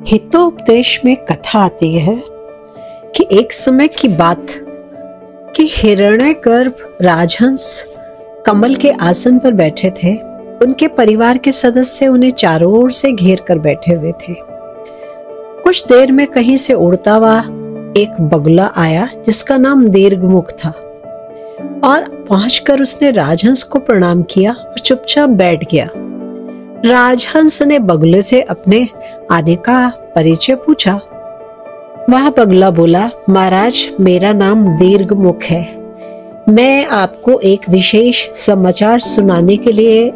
हितोपदेश में कथा आती है कि एक समय की बात कि हिरण्यगर्भ राजहंस कमल के आसन पर बैठे थे। उनके परिवार के सदस्य उन्हें चारों ओर से घेर कर बैठे हुए थे। कुछ देर में कहीं से उड़ता हुआ एक बगुला आया जिसका नाम दीर्घमुख था और पहुंचकर उसने राजहंस को प्रणाम किया और चुपचाप बैठ गया। राजहंस ने बगुले से अपने आने का परिचय पूछा। वह बगुला बोला, महाराज, मेरा नाम दीर्घमुख है। मैं आपको एक विशेष समाचार सुनाने के लिए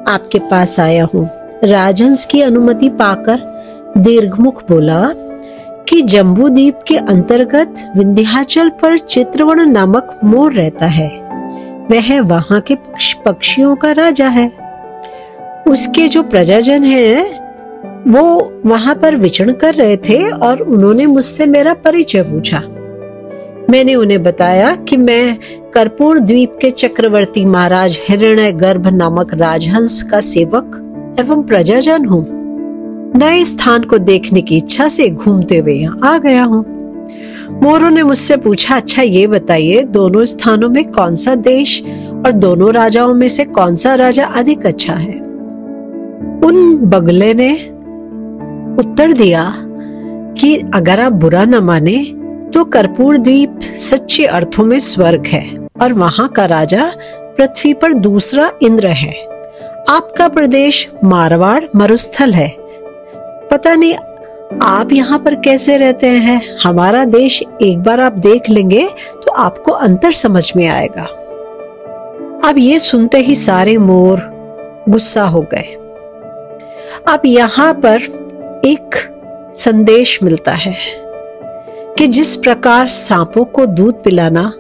आपके पास आया हूँ। राजहंस की अनुमति पाकर दीर्घमुख बोला कि जम्बूद्वीप के अंतर्गत विंध्याचल पर चित्रवण नामक मोर रहता है। वह वहां के पक्षियों का राजा है। उसके जो प्रजाजन हैं वो वहां पर विचरण कर रहे थे और उन्होंने मुझसे मेरा परिचय पूछा। मैंने उन्हें बताया कि मैं कर्पूर द्वीप के चक्रवर्ती महाराज हिरण्यगर्भ नामक राजहंस का सेवक एवं प्रजाजन हूँ। नए स्थान को देखने की इच्छा से घूमते हुए यहाँ आ गया हूँ। मोरों ने मुझसे पूछा, अच्छा ये बताइए, दोनों स्थानों में कौन सा देश और दोनों राजाओं में से कौन सा राजा अधिक अच्छा है? उन बगुले ने उत्तर दिया कि अगर आप बुरा न माने तो कर्पूर द्वीप सच्चे अर्थों में स्वर्ग है और वहां का राजा पृथ्वी पर दूसरा इंद्र है। आपका प्रदेश मारवाड़ मरुस्थल है। पता नहीं आप यहाँ पर कैसे रहते हैं। हमारा देश एक बार आप देख लेंगे तो आपको अंतर समझ में आएगा। अब ये सुनते ही सारे मोर गुस्सा हो गए। अब यहाँ पर एक संदेश मिलता है कि जिस प्रकार सांपों को दूध पिलाना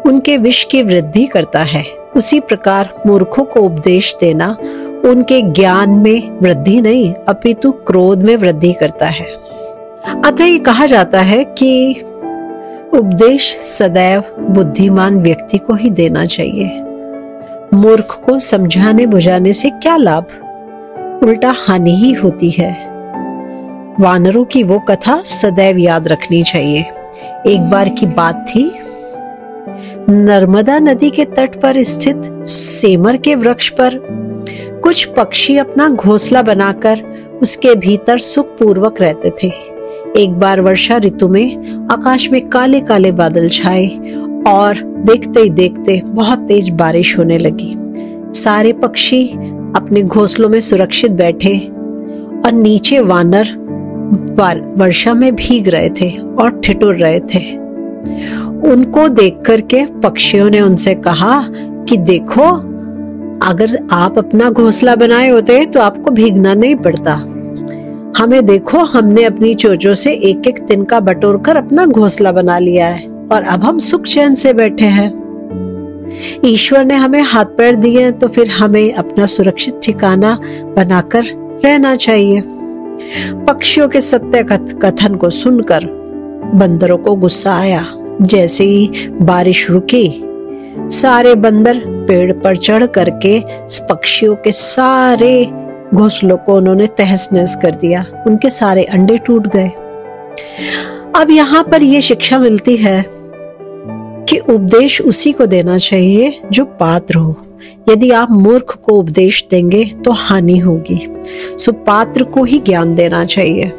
उनके विष की वृद्धि करता है, उसी प्रकार मूर्खों को उपदेश देना उनके ज्ञान में वृद्धि नहीं अपितु क्रोध में वृद्धि करता है। अतः ये कहा जाता है कि उपदेश सदैव बुद्धिमान व्यक्ति को ही देना चाहिए। मूर्ख को समझाने बुझाने से क्या लाभ, उल्टा हानि ही होती है। वानरों की वो कथा सदैव याद रखनी चाहिए। एक बार की बात थी, नर्मदा नदी के तट पर स्थित सेमर के वृक्ष पर कुछ पक्षी अपना घोंसला बनाकर उसके भीतर सुखपूर्वक रहते थे। एक बार वर्षा ऋतु में आकाश में काले काले बादल छाए और देखते ही देखते बहुत तेज बारिश होने लगी। सारे पक्षी अपने घोंसलों में सुरक्षित बैठे और नीचे वानर वर्षा में भीग रहे थे और ठिठुर रहे थे। उनको देख करके पक्षियों ने उनसे कहा कि देखो, अगर आप अपना घोंसला बनाए होते तो आपको भीगना नहीं पड़ता। हमें देखो, हमने अपनी चोंचों से एक एक तिनका बटोरकर अपना घोंसला बना लिया है और अब हम सुख चैन से बैठे हैं। ईश्वर ने हमें हाथ पैर दिए तो फिर हमें अपना सुरक्षित ठिकाना बनाकर रहना चाहिए। पक्षियों के सत्य कथन को सुनकर बंदरों को गुस्सा आया। जैसे ही बारिश रुकी, सारे बंदर पेड़ पर चढ़ करके पक्षियों के सारे घोंसलों को उन्होंने तहस नहस कर दिया। उनके सारे अंडे टूट गए। अब यहाँ पर यह शिक्षा मिलती है कि उपदेश उसी को देना चाहिए जो पात्र हो। यदि आप मूर्ख को उपदेश देंगे तो हानि होगी। सो पात्र को ही ज्ञान देना चाहिए।